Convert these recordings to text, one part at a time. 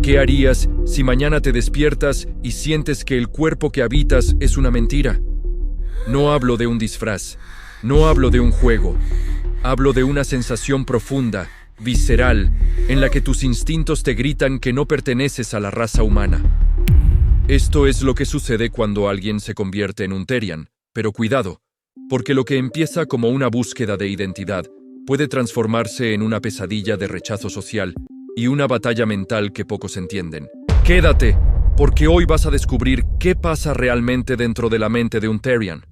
¿Qué harías si mañana te despiertas y sientes que el cuerpo que habitas es una mentira? No hablo de un disfraz, no hablo de un juego, hablo de una sensación profunda, visceral, en la que tus instintos te gritan que no perteneces a la raza humana. Esto es lo que sucede cuando alguien se convierte en un Therian, pero cuidado, porque lo que empieza como una búsqueda de identidad puede transformarse en una pesadilla de rechazo social y una batalla mental que pocos entienden. Quédate, porque hoy vas a descubrir qué pasa realmente dentro de la mente de un Therian.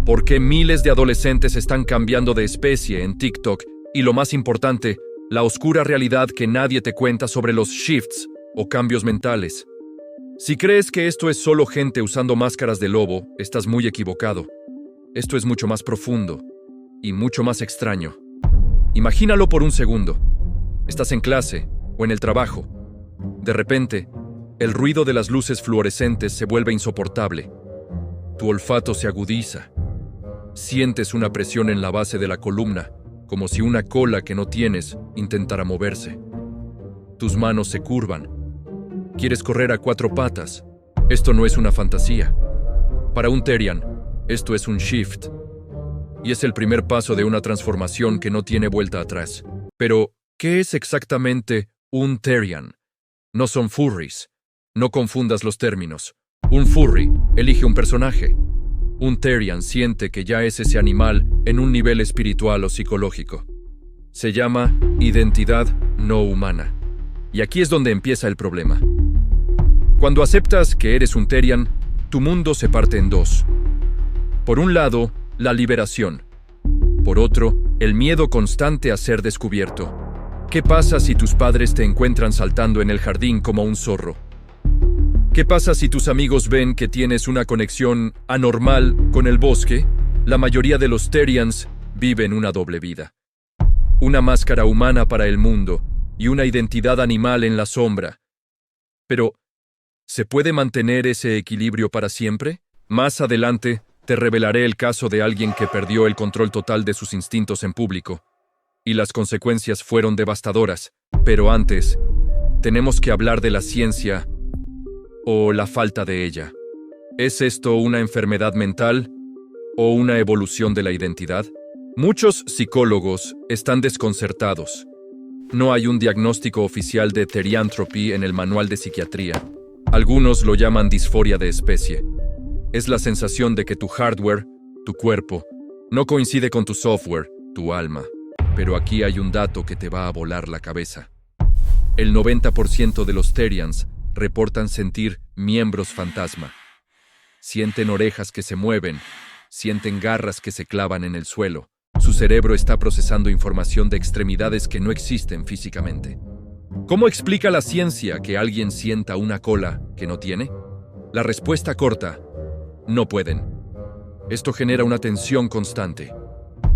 Por qué miles de adolescentes están cambiando de especie en TikTok y, lo más importante, la oscura realidad que nadie te cuenta sobre los shifts o cambios mentales. Si crees que esto es solo gente usando máscaras de lobo, estás muy equivocado. Esto es mucho más profundo y mucho más extraño. Imagínalo por un segundo. Estás en clase o en el trabajo. De repente, el ruido de las luces fluorescentes se vuelve insoportable. Tu olfato se agudiza. Sientes una presión en la base de la columna, como si una cola que no tienes intentara moverse. Tus manos se curvan. Quieres correr a 4 patas. Esto no es una fantasía. Para un Therian, esto es un shift. Y es el primer paso de una transformación que no tiene vuelta atrás. Pero, ¿qué es exactamente un Therian? No son furries. No confundas los términos. Un furry elige un personaje. Un Therian siente que ya es ese animal en un nivel espiritual o psicológico. Se llama identidad no humana. Y aquí es donde empieza el problema. Cuando aceptas que eres un Therian, tu mundo se parte en dos. Por un lado, la liberación. Por otro, el miedo constante a ser descubierto. ¿Qué pasa si tus padres te encuentran saltando en el jardín como un zorro? ¿Qué pasa si tus amigos ven que tienes una conexión anormal con el bosque? La mayoría de los Therians viven una doble vida. Una máscara humana para el mundo y una identidad animal en la sombra. Pero, ¿se puede mantener ese equilibrio para siempre? Más adelante, te revelaré el caso de alguien que perdió el control total de sus instintos en público. Y las consecuencias fueron devastadoras. Pero antes, tenemos que hablar de la ciencia o la falta de ella. ¿Es esto una enfermedad mental o una evolución de la identidad? Muchos psicólogos están desconcertados. No hay un diagnóstico oficial de therianthropy en el manual de psiquiatría. Algunos lo llaman disforia de especie. Es la sensación de que tu hardware, tu cuerpo, no coincide con tu software, tu alma. Pero aquí hay un dato que te va a volar la cabeza. El 90% de los Therians reportan sentir miembros fantasma. Sienten orejas que se mueven, sienten garras que se clavan en el suelo. Su cerebro está procesando información de extremidades que no existen físicamente. ¿Cómo explica la ciencia que alguien sienta una cola que no tiene? La respuesta corta: no pueden. Esto genera una tensión constante.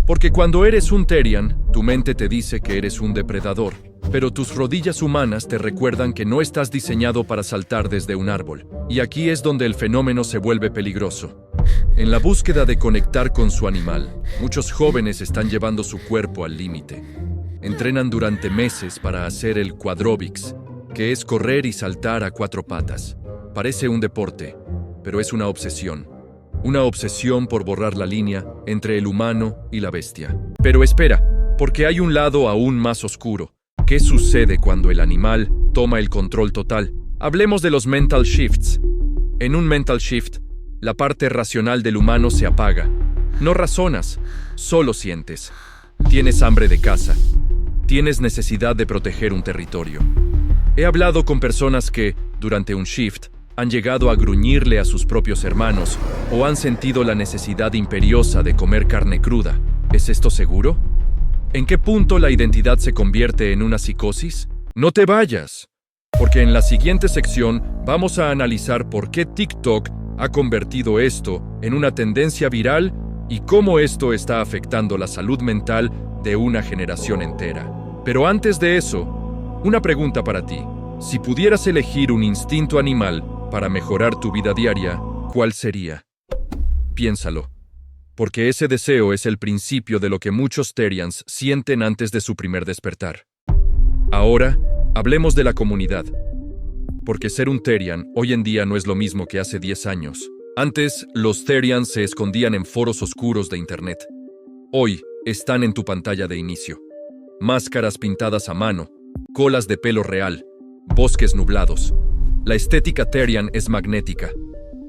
Porque cuando eres un Therian, tu mente te dice que eres un depredador, pero tus rodillas humanas te recuerdan que no estás diseñado para saltar desde un árbol. Y aquí es donde el fenómeno se vuelve peligroso. En la búsqueda de conectar con su animal, muchos jóvenes están llevando su cuerpo al límite. Entrenan durante meses para hacer el quadrobics, que es correr y saltar a 4 patas. Parece un deporte, pero es una obsesión. Una obsesión por borrar la línea entre el humano y la bestia. Pero espera, porque hay un lado aún más oscuro. ¿Qué sucede cuando el animal toma el control total? Hablemos de los mental shifts. En un mental shift, la parte racional del humano se apaga. No razonas, solo sientes. Tienes hambre de caza. Tienes necesidad de proteger un territorio. He hablado con personas que, durante un shift, han llegado a gruñirle a sus propios hermanos o han sentido la necesidad imperiosa de comer carne cruda. ¿Es esto seguro? ¿En qué punto la identidad se convierte en una psicosis? No te vayas, porque en la siguiente sección vamos a analizar por qué TikTok ha convertido esto en una tendencia viral y cómo esto está afectando la salud mental de una generación entera. Pero antes de eso, una pregunta para ti. Si pudieras elegir un instinto animal para mejorar tu vida diaria, ¿cuál sería? Piénsalo, porque ese deseo es el principio de lo que muchos Therians sienten antes de su primer despertar. Ahora, hablemos de la comunidad. porque ser un Therian hoy en día no es lo mismo que hace 10 años. Antes, los Therians se escondían en foros oscuros de Internet. Hoy, están en tu pantalla de inicio. Máscaras pintadas a mano, colas de pelo real, bosques nublados. La estética Therian es magnética.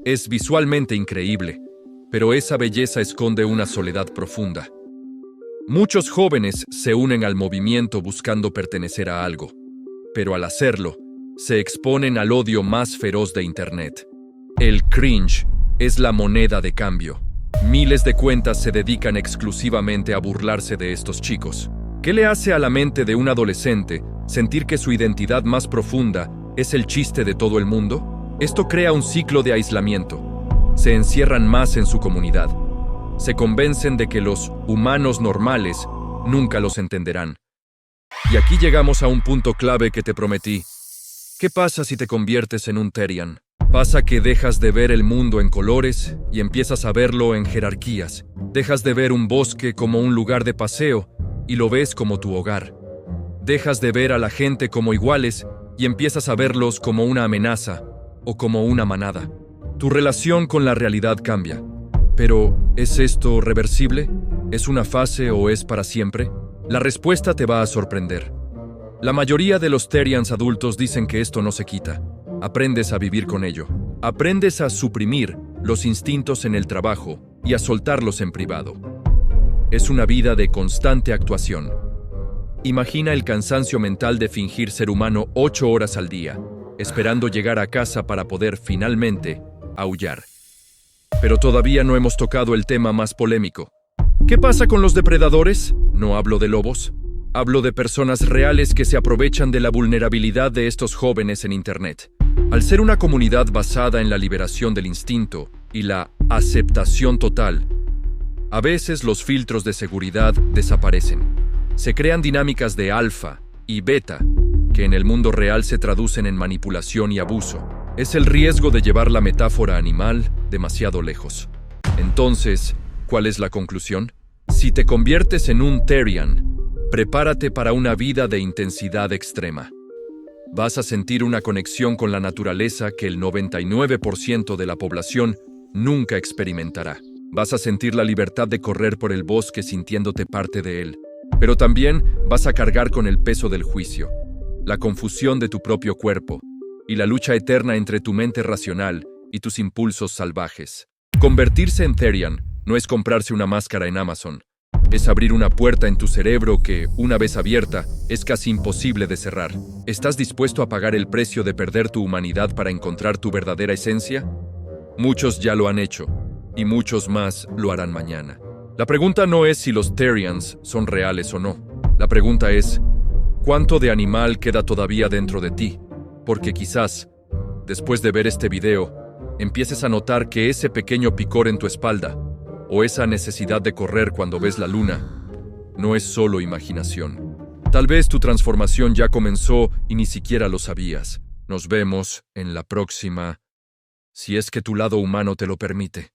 Es visualmente increíble, pero esa belleza esconde una soledad profunda. Muchos jóvenes se unen al movimiento buscando pertenecer a algo, pero al hacerlo, se exponen al odio más feroz de Internet. El cringe es la moneda de cambio. Miles de cuentas se dedican exclusivamente a burlarse de estos chicos. ¿Qué le hace a la mente de un adolescente sentir que su identidad más profunda es el chiste de todo el mundo? Esto crea un ciclo de aislamiento. Se encierran más en su comunidad. Se convencen de que los humanos normales nunca los entenderán. Y aquí llegamos a un punto clave que te prometí. ¿Qué pasa si te conviertes en un Therian? Pasa que dejas de ver el mundo en colores y empiezas a verlo en jerarquías. Dejas de ver un bosque como un lugar de paseo y lo ves como tu hogar. Dejas de ver a la gente como iguales y empiezas a verlos como una amenaza o como una manada. Tu relación con la realidad cambia. Pero, ¿es esto reversible? ¿Es una fase o es para siempre? La respuesta te va a sorprender. La mayoría de los Therians adultos dicen que esto no se quita. Aprendes a vivir con ello. Aprendes a suprimir los instintos en el trabajo y a soltarlos en privado. Es una vida de constante actuación. Imagina el cansancio mental de fingir ser humano 8 horas al día, esperando llegar a casa para poder finalmente aullar. Pero todavía no hemos tocado el tema más polémico. ¿Qué pasa con los depredadores? No hablo de lobos. Hablo de personas reales que se aprovechan de la vulnerabilidad de estos jóvenes en Internet. Al ser una comunidad basada en la liberación del instinto y la aceptación total, a veces los filtros de seguridad desaparecen. Se crean dinámicas de alfa y beta que en el mundo real se traducen en manipulación y abuso. Es el riesgo de llevar la metáfora animal demasiado lejos. Entonces, ¿cuál es la conclusión? Si te conviertes en un Therian, prepárate para una vida de intensidad extrema. Vas a sentir una conexión con la naturaleza que el 99% de la población nunca experimentará. Vas a sentir la libertad de correr por el bosque sintiéndote parte de él. Pero también vas a cargar con el peso del juicio, la confusión de tu propio cuerpo y la lucha eterna entre tu mente racional y tus impulsos salvajes. Convertirse en Therian no es comprarse una máscara en Amazon. Es abrir una puerta en tu cerebro que, una vez abierta, es casi imposible de cerrar. ¿Estás dispuesto a pagar el precio de perder tu humanidad para encontrar tu verdadera esencia? Muchos ya lo han hecho, y muchos más lo harán mañana. La pregunta no es si los Therians son reales o no. La pregunta es, ¿cuánto de animal queda todavía dentro de ti? Porque quizás, después de ver este video, empieces a notar que ese pequeño picor en tu espalda, o esa necesidad de correr cuando ves la luna, no es solo imaginación. Tal vez tu transformación ya comenzó y ni siquiera lo sabías. Nos vemos en la próxima, si es que tu lado humano te lo permite.